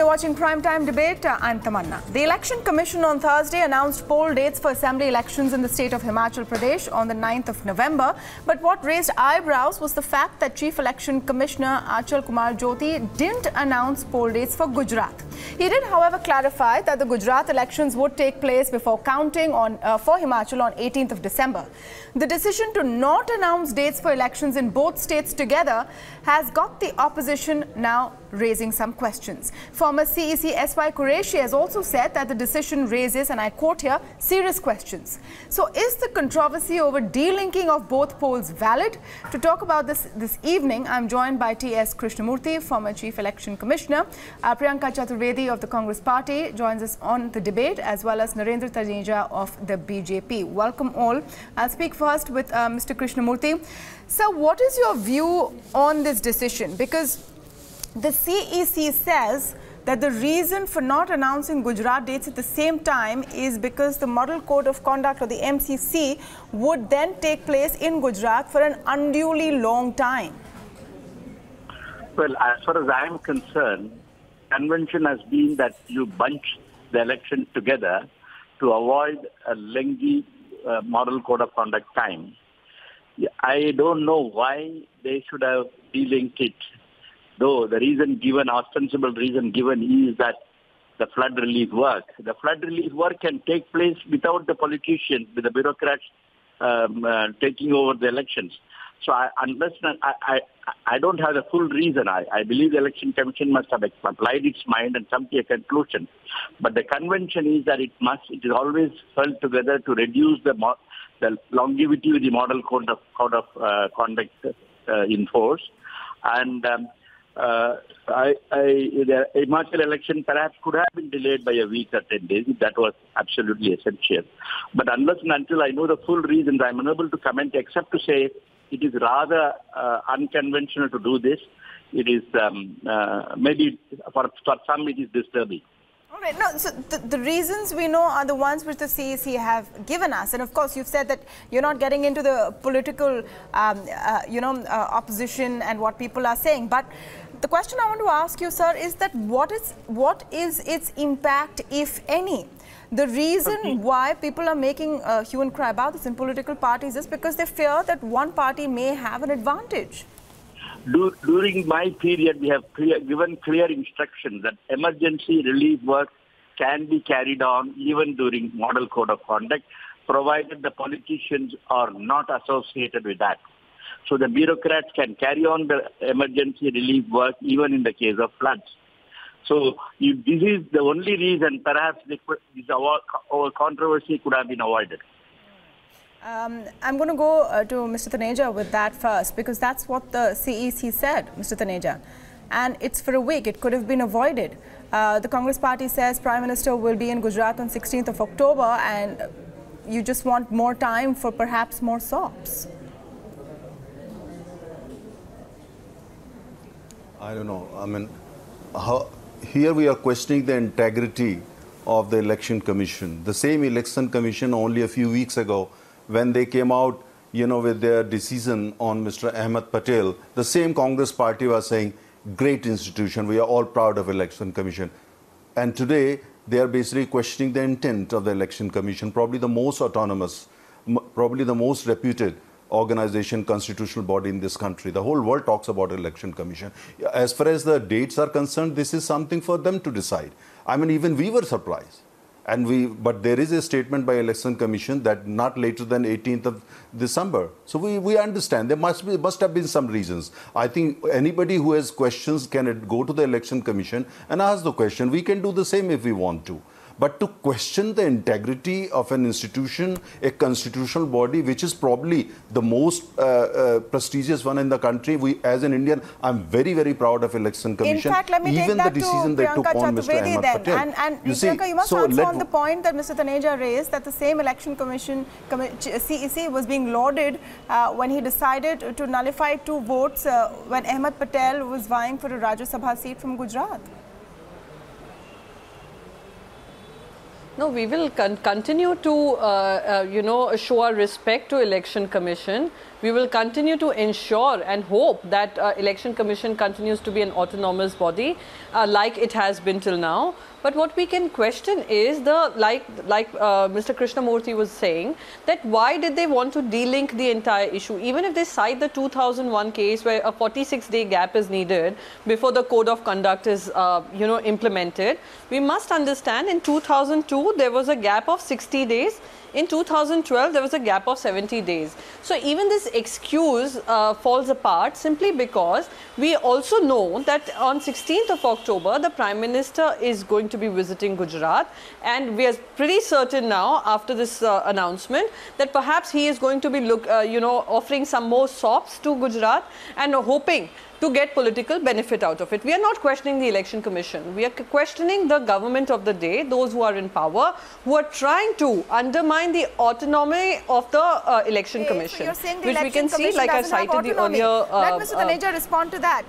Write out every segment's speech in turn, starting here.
You're watching Primetime Debate. I'm Tamanna. The Election Commission on Thursday announced poll dates for assembly elections in the state of Himachal Pradesh on the 9th of November. But what raised eyebrows was the fact that Chief Election Commissioner Achal Kumar Jyoti didn't announce poll dates for Gujarat. He did, however, clarify that the Gujarat elections would take place before counting for Himachal on 18th of December. The decision to not announce dates for elections in both states together has got the opposition now raising some questions. Former CEC S.Y. Qureshi has also said that the decision raises, and I quote here, serious questions. So is the controversy over delinking of both polls valid? To talk about this evening, I'm joined by T.S. Krishnamurthy, former Chief Election Commissioner. Priyanka Chaturvedi of the Congress Party joins us on the debate, as well as Narendra Taneja of the BJP. Welcome all. I'll speak first with Mr. Krishnamurthy. Sir, what is your view on this decision? Because the CEC says that the reason for not announcing Gujarat dates at the same time is because the Model Code of Conduct, or the MCC, would then take place in Gujarat for an unduly long time. Well, as far as I am concerned, convention has been that you bunch the election together to avoid a lengthy Model Code of Conduct time. I don't know why they should have delinked it. Though the reason given, ostensible reason given, is that the flood relief work. The flood relief work can take place without the politicians, with the bureaucrats taking over the elections. So I don't have the full reason. I believe the Election Commission must have applied its mind and come to a conclusion. But the convention is that it is always held together to reduce the longevity of the Model Code of Conduct in force. And the Himachal election perhaps could have been delayed by a week or 10 days if that was absolutely essential. But unless and until I know the full reasons, I'm unable to comment except to say it is rather unconventional to do this. It is maybe for some it is disturbing. All right. No, so the reasons we know are the ones which the CEC have given us. And of course, you've said that you're not getting into the political, opposition and what people are saying. But the question I want to ask you, sir, is that what is its impact, if any? The reason why people are making a hue and cry about this in political parties is because they fear that one party may have an advantage. During my period, we have given clear instructions that emergency relief work can be carried on even during Model Code of Conduct, provided the politicians are not associated with that. So the bureaucrats can carry on the emergency relief work even in the case of floods. So if this is the only reason, perhaps our controversy could have been avoided. I'm going to go to Mr. Taneja with that first, because that's what the CEC said, Mr. Taneja. And it's for a week. It could have been avoided. The Congress Party says Prime Minister will be in Gujarat on 16th of October, and you just want more time for perhaps more SOPs. I don't know. I mean, here we are questioning the integrity of the Election Commission. The same Election Commission only a few weeks ago, when they came out, with their decision on Mr. Ahmed Patel, the same Congress Party was saying, great institution, we are all proud of Election Commission. And today, they are basically questioning the intent of the Election Commission, probably the most autonomous, probably the most reputed organization, constitutional body in this country. The whole world talks about Election Commission. As far as the dates are concerned, this is something for them to decide. I mean, even we were surprised. But there is a statement by Election Commission that not later than 18th of December. So we understand there must have been some reasons. I think anybody who has questions can go to the Election Commission and ask the question. We can do the same if we want to. But to question the integrity of an institution, a constitutional body, which is probably the most prestigious one in the country, as an Indian, I'm very, very proud of Election Commission. In fact, let me take that to Priyanka Chaturvedi then. And Priyanka, you must answer on the point that Mr. Taneja raised, that the same Election Commission, CEC, was being lauded when he decided to nullify 2 votes when Ahmed Patel was vying for a Rajya Sabha seat from Gujarat. No, we will continue to, show our respect to Election Commission. We will continue to ensure and hope that Election Commission continues to be an autonomous body like it has been till now. But what we can question is like Mr. Krishnamurthy was saying, that why did they want to delink the entire issue? Even if they cite the 2001 case where a 46-day gap is needed before the code of conduct is, implemented, we must understand in 2002 there was a gap of 60 days. In 2012, there was a gap of 70 days. So even this excuse falls apart simply because we also know that on 16th of October, the Prime Minister is going to be visiting Gujarat, and we are pretty certain now after this announcement that perhaps he is going to be offering some more sops to Gujarat and hoping to get political benefit out of it. We are not questioning the Election Commission. We are questioning the government of the day, those who are in power, who are trying to undermine the autonomy of the Election Commission, so you're saying the which we can see, Commission like I doesn't have cited the autonomy. earlier. Let Mr. Taneja respond to that.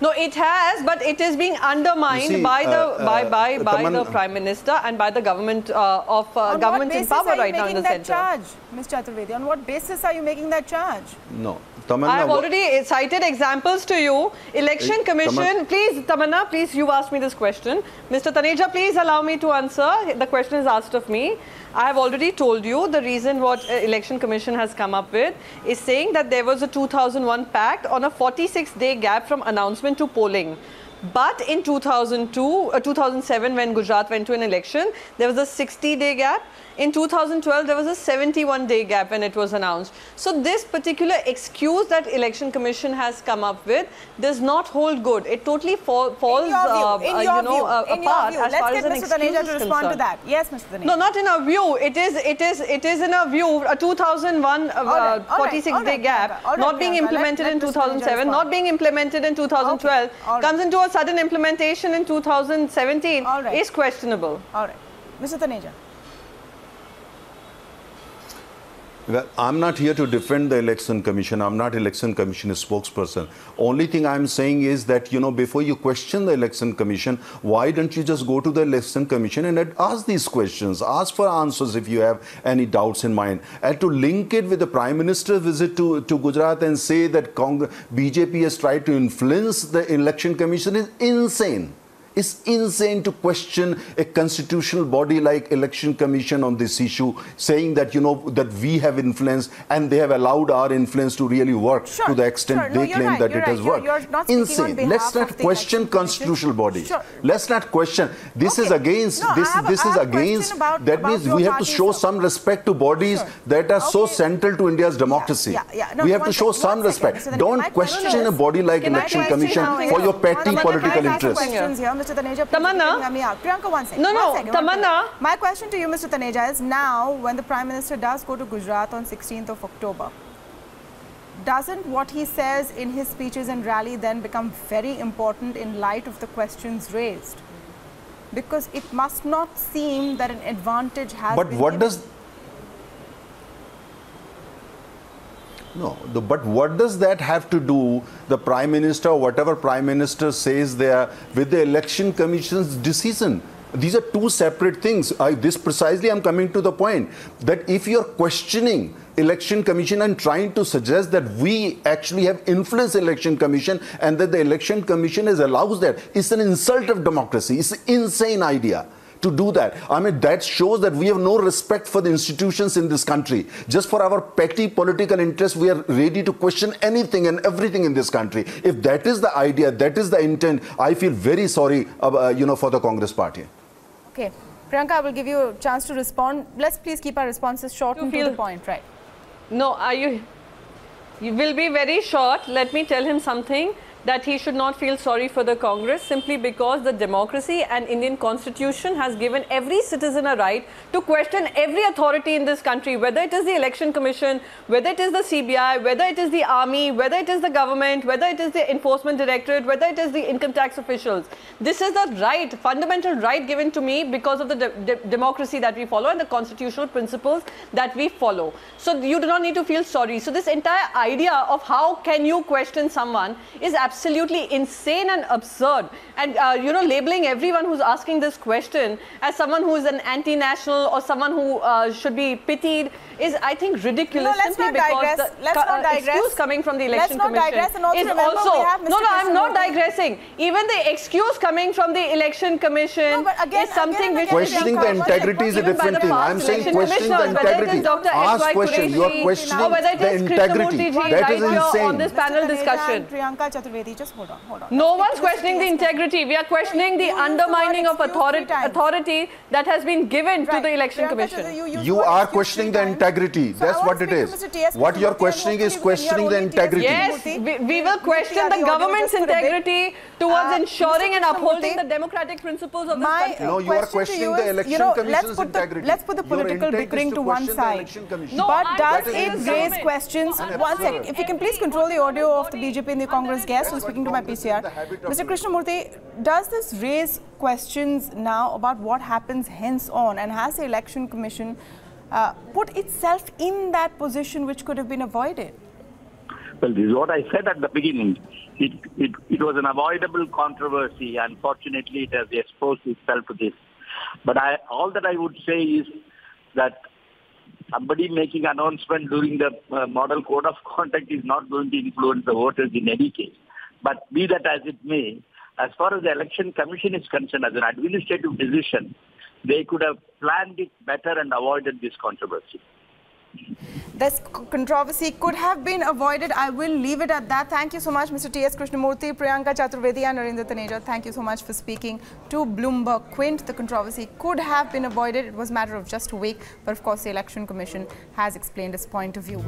No, it has, but it is being undermined by the Prime Minister and by the government government in power right now in the centre. On what basis are you making that charge, Ms. Chaturvedi? On what basis are you making that charge? No. Tamanna, I have already cited examples to you. Election Commission, please, Tamanna, please, you asked me this question. Mr. Taneja, please allow me to answer. The question is asked of me. I have already told you the reason what Election Commission has come up with is saying that there was a 2001 pact on a 46-day gap from announcement to polling. But in 2007, when Gujarat went to an election, there was a 60-day gap. In 2012, there was a 71-day gap when it was announced. So this particular excuse that Election Commission has come up with does not hold good. It totally falls apart as far as an excuse is concerned. Let's get Mr. Taneja to respond to that. Yes, Mr. Taneja. No, not in our view. It is in our view a 2001 46-day gap not being implemented in 2007, not being implemented in 2012, comes into a sudden implementation in 2017 is questionable. All right. Mr. Taneja. Well, I'm not here to defend the Election Commission. I'm not Election Commission spokesperson. Only thing I'm saying is that, before you question the Election Commission, why don't you just go to the Election Commission and ask these questions, ask for answers if you have any doubts in mind. And to link it with the Prime Minister's visit to Gujarat and say that BJP has tried to influence the Election Commission is insane. It's insane to question a constitutional body like Election Commission on this issue, saying that, that we have influence and they have allowed our influence to really work to the extent they claim that it has worked. Insane. Let's not question constitutional bodies. Let's not question. This is against, this is against, that means we have to show some respect to bodies that are so central to India's democracy. We have to show some respect. Don't question a body like Election Commission for your petty political interests. Mr. Taneja, Tamanna. Priyanka, one second. Tamanna. My question to you, Mr. Taneja, is now when the Prime Minister does go to Gujarat on 16th of October, doesn't what he says in his speeches and rally then become very important in light of the questions raised? Because it must not seem that an advantage has been given. But what does that have to do, the Prime Minister, or whatever Prime Minister says there, with the Election Commission's decision? These are two separate things. Precisely I'm coming to the point that if you're questioning Election Commission and trying to suggest that we actually have influenced Election Commission and that the Election Commission allows that, it's an insult of democracy. It's an insane idea to do that. I mean, that shows that we have no respect for the institutions in this country. Just for our petty political interests, we are ready to question anything and everything in this country. If that is the idea, that is the intent, I feel very sorry, for the Congress party. Okay. Priyanka, I will give you a chance to respond. Let's please keep our responses short and to the point, right? No, you will be very short. Let me tell him something, that he should not feel sorry for the Congress simply because the democracy and Indian Constitution has given every citizen a right to question every authority in this country, whether it is the Election Commission, whether it is the CBI, whether it is the army, whether it is the government, whether it is the Enforcement Directorate, whether it is the income tax officials. This is the right, fundamental right given to me because of the democracy that we follow and the constitutional principles that we follow. So you do not need to feel sorry. So this entire idea of how can you question someone is absolutely absolutely insane and absurd. And, you know, labeling everyone who's asking this question as someone who is an anti-national or someone who should be pitied is, I think, ridiculous. No, let's not digress. Let's not digress. Excuse coming from the Election Let's not Commission digress. And also is remember, also... we have Mr. No, I'm not Krishnamurthy. digressing. Even the excuse coming from the Election Commission is something which... Questioning the integrity is a different thing. I'm saying questioning the integrity. Ask question. You are questioning the integrity. That is insane. On this panel discussion. Priyanka Chaturvedi, just hold on. No one's questioning the integrity. We are questioning the undermining of authority that has been given to the Election Commission. You are questioning the integrity. That's what it is. What you are questioning is questioning the integrity. Yes, we will question the government's integrity towards ensuring and upholding the democratic principles of this country. No, you are questioning the Election Commission's integrity. Let's put the political bickering to one side. But does it raise questions? One second. If you can please control the audio of the BJP and the Congress guest who's speaking to my PCR. Mr. Krishnamurthy, does this raise questions now about what happens hence on? And has the Election Commission put itself in that position which could have been avoided? Well, this is what I said at the beginning. It was an avoidable controversy. Unfortunately, it has exposed itself to this. But all that I would say is that somebody making announcement during the model code of conduct is not going to influence the voters in any case. But be that as it may, as far as the Election Commission is concerned, as an administrative decision, they could have planned it better and avoided this controversy. This controversy could have been avoided. I will leave it at that. Thank you so much, Mr. T.S. Krishnamurthy, Priyanka Chaturvedi and Narendra Taneja. Thank you so much for speaking to Bloomberg Quint. The controversy could have been avoided. It was a matter of just a week. But of course, the Election Commission has explained its point of view.